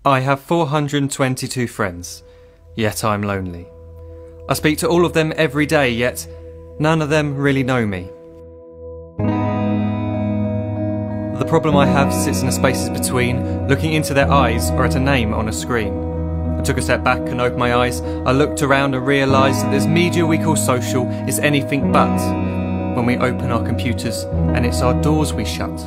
I have 422 friends, yet I'm lonely. I speak to all of them every day, yet none of them really know me. The problem I have sits in the spaces between looking into their eyes or at a name on a screen. I took a step back and opened my eyes. I looked around and realised that this media we call social is anything but when we open our computers and it's our doors we shut.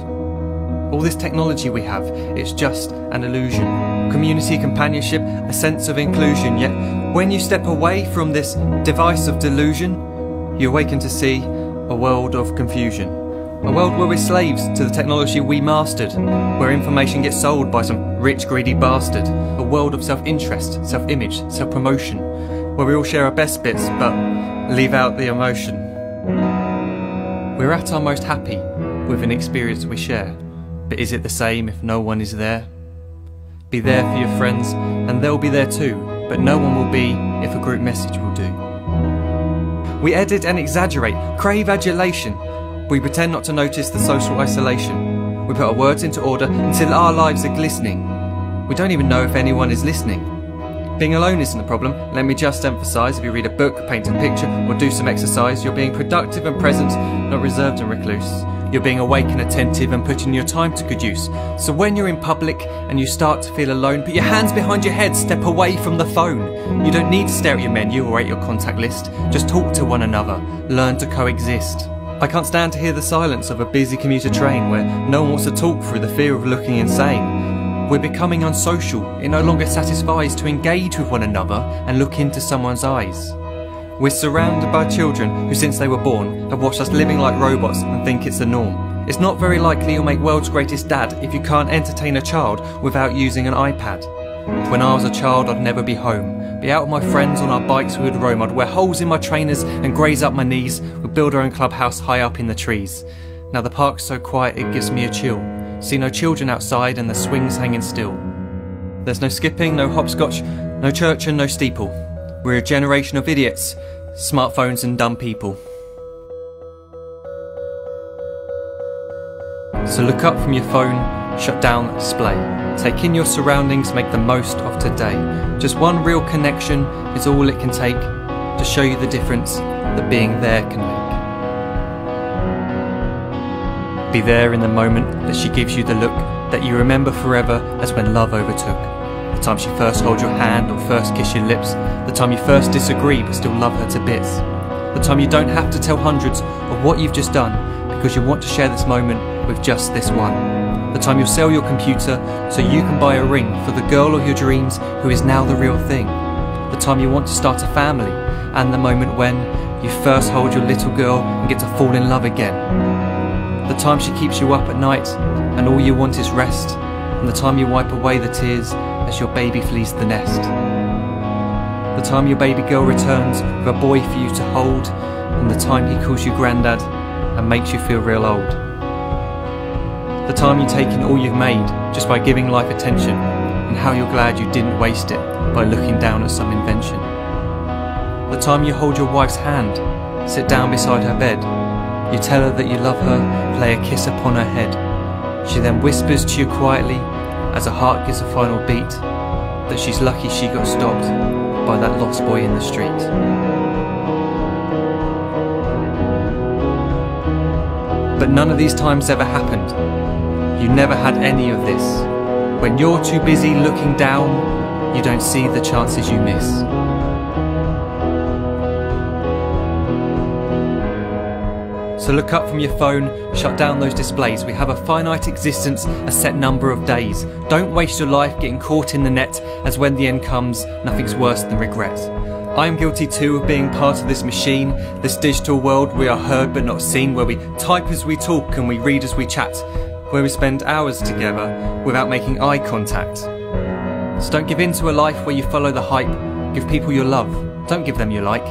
All this technology we have, it's just an illusion. Community, companionship, a sense of inclusion. Yet when you step away from this device of delusion, you awaken to see a world of confusion. A world where we're slaves to the technology we mastered, where information gets sold by some rich, greedy bastard. A world of self-interest, self-image, self-promotion, where we all share our best bits but leave out the emotion. We're at our most happy with an experience we share. But is it the same if no one is there? Be there for your friends and they'll be there too, but no one will be if a group message will do. We edit and exaggerate, crave adulation. We pretend not to notice the social isolation. We put our words into order until our lives are glistening. We don't even know if anyone is listening. Being alone isn't the problem. Let me just emphasise, if you read a book, paint a picture or do some exercise, you're being productive and present, not reserved and recluse. You're being awake and attentive and putting your time to good use. So when you're in public and you start to feel alone, put your hands behind your head, step away from the phone. You don't need to stare at your menu or at your contact list. Just talk to one another, learn to coexist. I can't stand to hear the silence of a busy commuter train where no one wants to talk through the fear of looking insane. We're becoming unsocial. It no longer satisfies to engage with one another and look into someone's eyes. We're surrounded by children who, since they were born, have watched us living like robots and think it's the norm. It's not very likely you'll make world's greatest dad if you can't entertain a child without using an iPad. When I was a child, I'd never be home. Be out with my friends on our bikes we would roam. I'd wear holes in my trainers and graze up my knees. We'd build our own clubhouse high up in the trees. Now the park's so quiet it gives me a chill. See no children outside and the swings hanging still. There's no skipping, no hopscotch, no church and no steeple. We're a generation of idiots, smartphones and dumb people. So look up from your phone, shut down the display. Take in your surroundings, make the most of today. Just one real connection is all it can take to show you the difference that being there can make. Be there in the moment that she gives you the look that you remember forever as when love overtook. The time she first holds your hand or first kiss your lips. The time you first disagree but still love her to bits. The time you don't have to tell hundreds of what you've just done because you want to share this moment with just this one. The time you'll sell your computer so you can buy a ring for the girl of your dreams who is now the real thing. The time you want to start a family, and the moment when you first hold your little girl and get to fall in love again. The time she keeps you up at night and all you want is rest, and the time you wipe away the tears as your baby flees the nest. The time your baby girl returns with a boy for you to hold, and the time he calls you granddad and makes you feel real old. The time you take in all you've made just by giving life attention, and how you're glad you didn't waste it by looking down at some invention. The time you hold your wife's hand, sit down beside her bed, you tell her that you love her, play a kiss upon her head. She then whispers to you quietly, as her heart gives a final beat, that she's lucky she got stopped by that lost boy in the street. But none of these times ever happened. You never had any of this. When you're too busy looking down, you don't see the chances you miss. So look up from your phone, shut down those displays. We have a finite existence, a set number of days. Don't waste your life getting caught in the net, as when the end comes, nothing's worse than regret. I am guilty too of being part of this machine, this digital world we are heard but not seen, where we type as we talk and we read as we chat, where we spend hours together without making eye contact. So don't give in to a life where you follow the hype. Give people your love, don't give them your like.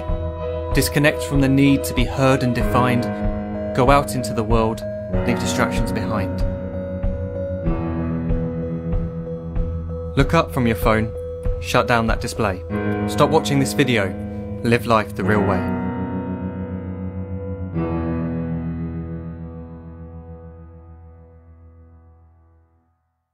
Disconnect from the need to be heard and defined. Go out into the world, leave distractions behind. Look up from your phone, shut down that display. Stop watching this video, live life the real way.